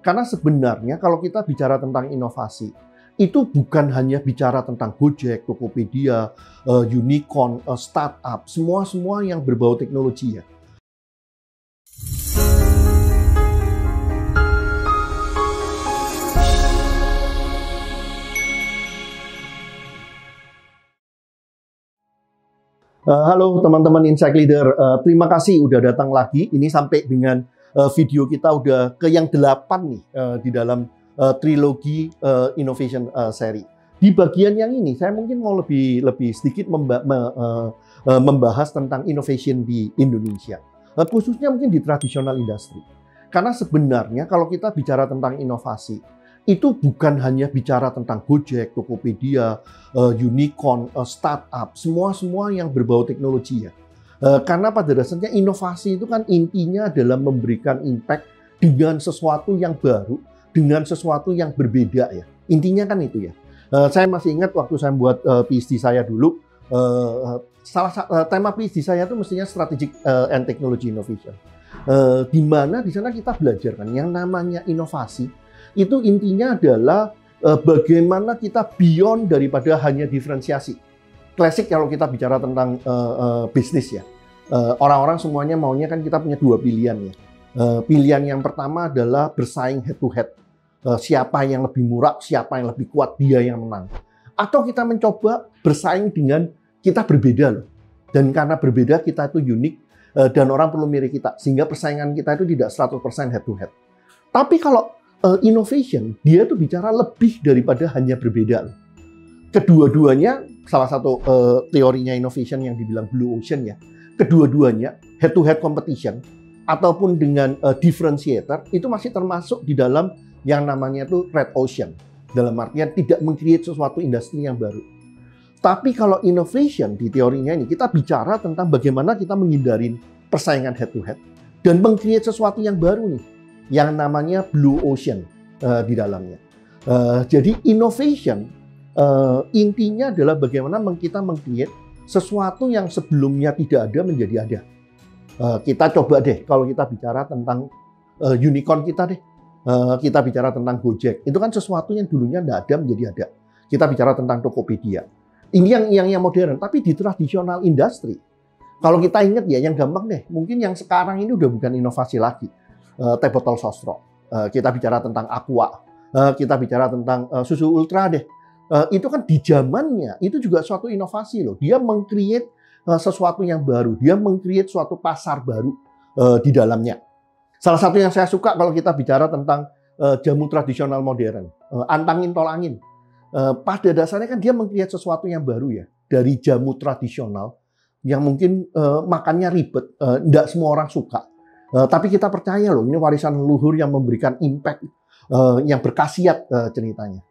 Karena sebenarnya kalau kita bicara tentang inovasi, itu bukan hanya bicara tentang Gojek, Tokopedia, unicorn, startup, semua yang berbau teknologi ya. Halo teman-teman Insight Leader, terima kasih udah datang lagi. Ini sampai dengan video kita udah ke yang 8 nih di dalam trilogi innovation seri. Di bagian yang ini saya mungkin mau lebih sedikit membahas tentang innovation di Indonesia, khususnya mungkin di traditional industry. Karena sebenarnya kalau kita bicara tentang inovasi, itu bukan hanya bicara tentang Gojek, Tokopedia, unicorn, startup, semua yang berbau teknologi ya. Karena pada dasarnya inovasi itu kan intinya adalah memberikan impact dengan sesuatu yang baru, dengan sesuatu yang berbeda ya. Intinya kan itu ya. Saya masih ingat waktu saya buat PhD saya dulu, tema PhD saya itu mestinya Strategic and Technology Innovation. Di mana di sana kita belajar kan yang namanya inovasi. Itu intinya adalah bagaimana kita beyond daripada hanya diferensiasi. Klasik kalau kita bicara tentang bisnis ya. Orang-orang semuanya maunya kan kita punya dua pilihan ya. Pilihan yang pertama adalah bersaing head to head. Siapa yang lebih murah, siapa yang lebih kuat, dia yang menang. Atau kita mencoba bersaing dengan kita berbeda loh. Dan karena berbeda kita itu unik dan orang perlu mirip kita. Sehingga persaingan kita itu tidak 100% head to head. Tapi kalau innovation, dia tuh bicara lebih daripada hanya berbeda. Kedua-duanya, salah satu teorinya innovation yang dibilang Blue Ocean ya, kedua-duanya head-to-head competition ataupun dengan differentiator itu masih termasuk di dalam yang namanya tuh Red Ocean. Dalam artian tidak meng-create sesuatu industri yang baru. Tapi kalau innovation di teorinya ini, kita bicara tentang bagaimana kita menghindari persaingan head-to-head dan meng-create sesuatu yang baru nih, yang namanya Blue Ocean di dalamnya. Jadi innovation intinya adalah bagaimana kita meng-create sesuatu yang sebelumnya tidak ada menjadi ada. Kita coba deh kalau kita bicara tentang unicorn kita deh. Kita bicara tentang Gojek. Itu kan sesuatu yang dulunya tidak ada menjadi ada. Kita bicara tentang Tokopedia. Ini yang modern, tapi di traditional industry. Kalau kita ingat ya, yang gampang deh. Mungkin yang sekarang ini udah bukan inovasi lagi. Teh botol sosro, kita bicara tentang aqua, kita bicara tentang susu ultra deh. Itu kan di zamannya itu juga suatu inovasi loh. Dia meng-create sesuatu yang baru, dia meng-create suatu pasar baru di dalamnya. Salah satu yang saya suka kalau kita bicara tentang jamu tradisional modern, antangin tolangin. Pada dasarnya kan dia meng-create sesuatu yang baru ya, dari jamu tradisional yang mungkin makannya ribet, tidak semua orang suka. Tapi kita percaya loh, ini warisan leluhur yang memberikan impact, yang berkhasiat ceritanya.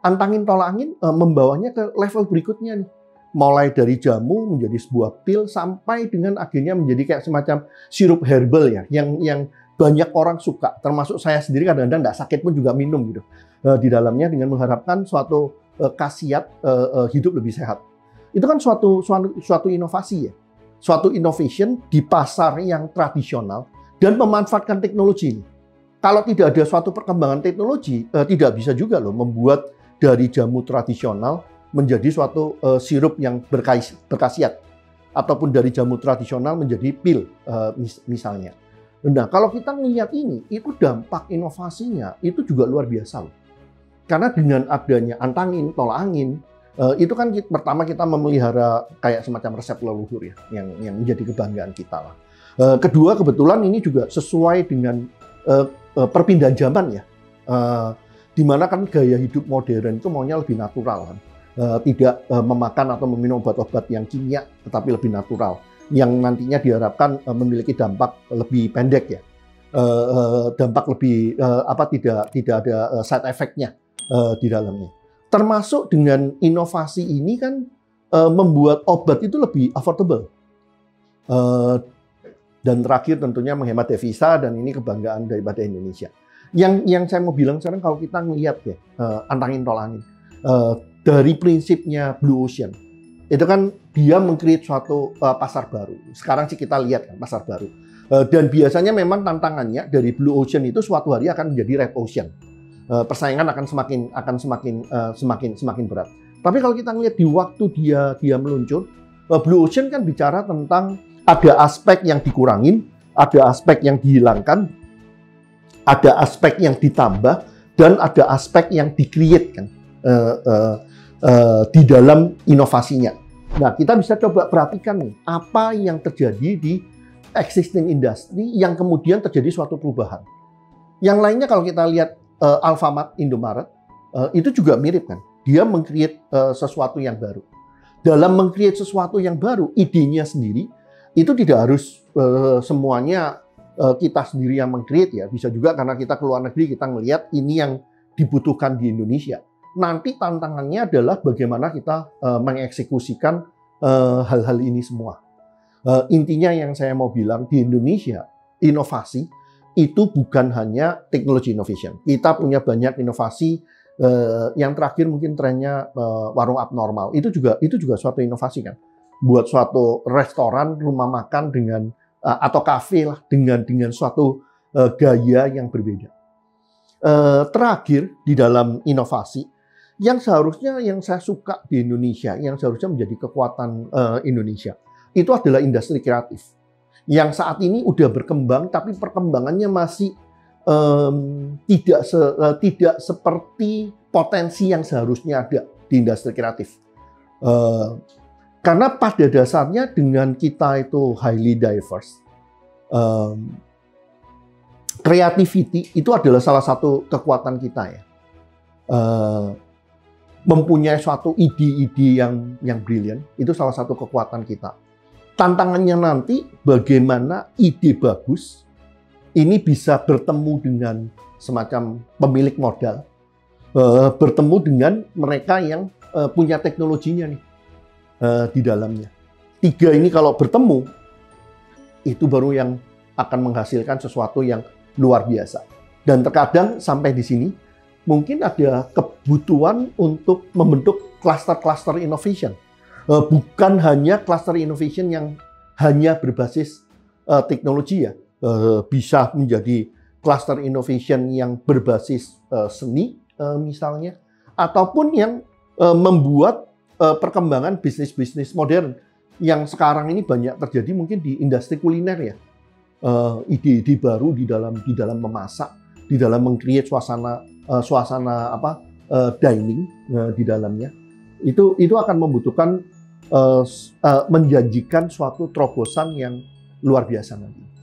Antangin tolangin membawanya ke level berikutnya nih. Mulai dari jamu menjadi sebuah pil sampai dengan akhirnya menjadi kayak semacam sirup herbal ya, yang banyak orang suka. Termasuk saya sendiri kadang-kadang tidak sakit pun juga minum gitu. Di dalamnya dengan mengharapkan suatu khasiat hidup lebih sehat. Itu kan suatu inovasi ya. Suatu innovation di pasar yang tradisional dan memanfaatkan teknologi ini. Kalau tidak ada suatu perkembangan teknologi, tidak bisa juga loh membuat dari jamu tradisional menjadi suatu sirup yang berkhasiat. Ataupun dari jamu tradisional menjadi pil misalnya. Nah, kalau kita melihat ini, itu dampak inovasinya itu juga luar biasa loh. Karena dengan adanya antangin, tolangin, itu kan pertama kita memelihara kayak semacam resep leluhur ya, yang menjadi kebanggaan kita lah. Kedua, kebetulan ini juga sesuai dengan perpindahan zaman ya, dimana kan gaya hidup modern itu maunya lebih natural kan, tidak memakan atau meminum obat-obat yang kimia, tetapi lebih natural, yang nantinya diharapkan memiliki dampak lebih pendek ya, dampak lebih tidak ada side effect-nya di dalamnya. Termasuk dengan inovasi ini kan membuat obat itu lebih affordable. Dan terakhir tentunya menghemat devisa, dan ini kebanggaan daripada Indonesia. Yang saya mau bilang sekarang kalau kita ngelihat ya, antangin tolangin. Dari prinsipnya Blue Ocean, itu kan dia meng-create suatu pasar baru. Sekarang sih kita lihat kan pasar baru. Dan biasanya memang tantangannya dari blue ocean itu suatu hari akan menjadi red ocean. Persaingan akan semakin berat. Tapi kalau kita lihat di waktu dia meluncur, blue ocean kan bicara tentang ada aspek yang dikurangin, ada aspek yang dihilangkan, ada aspek yang ditambah, dan ada aspek yang di-create kan di dalam inovasinya. Nah, kita bisa coba perhatikan nih, apa yang terjadi di existing industry yang kemudian terjadi suatu perubahan. Yang lainnya kalau kita lihat Alfamart, Indomaret, itu juga mirip kan. Dia meng-create sesuatu yang baru. Dalam meng-create sesuatu yang baru, idenya sendiri, itu tidak harus semuanya kita sendiri yang meng-create ya. Bisa juga karena kita ke luar negeri, kita ngelihat ini yang dibutuhkan di Indonesia. Nanti tantangannya adalah bagaimana kita mengeksekusikan hal-hal ini semua. Intinya yang saya mau bilang, di Indonesia, inovasi itu bukan hanya technology innovation. Kita punya banyak inovasi. Yang terakhir mungkin trennya warung abnormal. Itu juga suatu inovasi kan. Buat suatu restoran, rumah makan dengan atau kafe lah dengan suatu gaya yang berbeda. Terakhir di dalam inovasi, yang seharusnya yang saya suka di Indonesia, yang seharusnya menjadi kekuatan Indonesia, itu adalah industri kreatif. Yang saat ini udah berkembang, tapi perkembangannya masih tidak seperti potensi yang seharusnya ada di industri kreatif. Karena pada dasarnya dengan kita itu highly diverse, creativity itu adalah salah satu kekuatan kita ya. Mempunyai suatu ide-ide yang brilian, itu salah satu kekuatan kita. Tantangannya nanti bagaimana ide bagus ini bisa bertemu dengan semacam pemilik modal, bertemu dengan mereka yang punya teknologinya nih di dalamnya. Tiga ini kalau bertemu, itu baru yang akan menghasilkan sesuatu yang luar biasa. Dan terkadang sampai di sini, mungkin ada kebutuhan untuk membentuk cluster-cluster innovation. Bukan hanya cluster innovation yang hanya berbasis teknologi ya. Bisa menjadi cluster innovation yang berbasis seni misalnya, ataupun yang membuat perkembangan bisnis-bisnis modern yang sekarang ini banyak terjadi mungkin di industri kuliner ya. Ide-ide baru di dalam memasak, di dalam meng-create suasana dining di dalamnya. Itu akan membutuhkan menjanjikan suatu terobosan yang luar biasa nanti.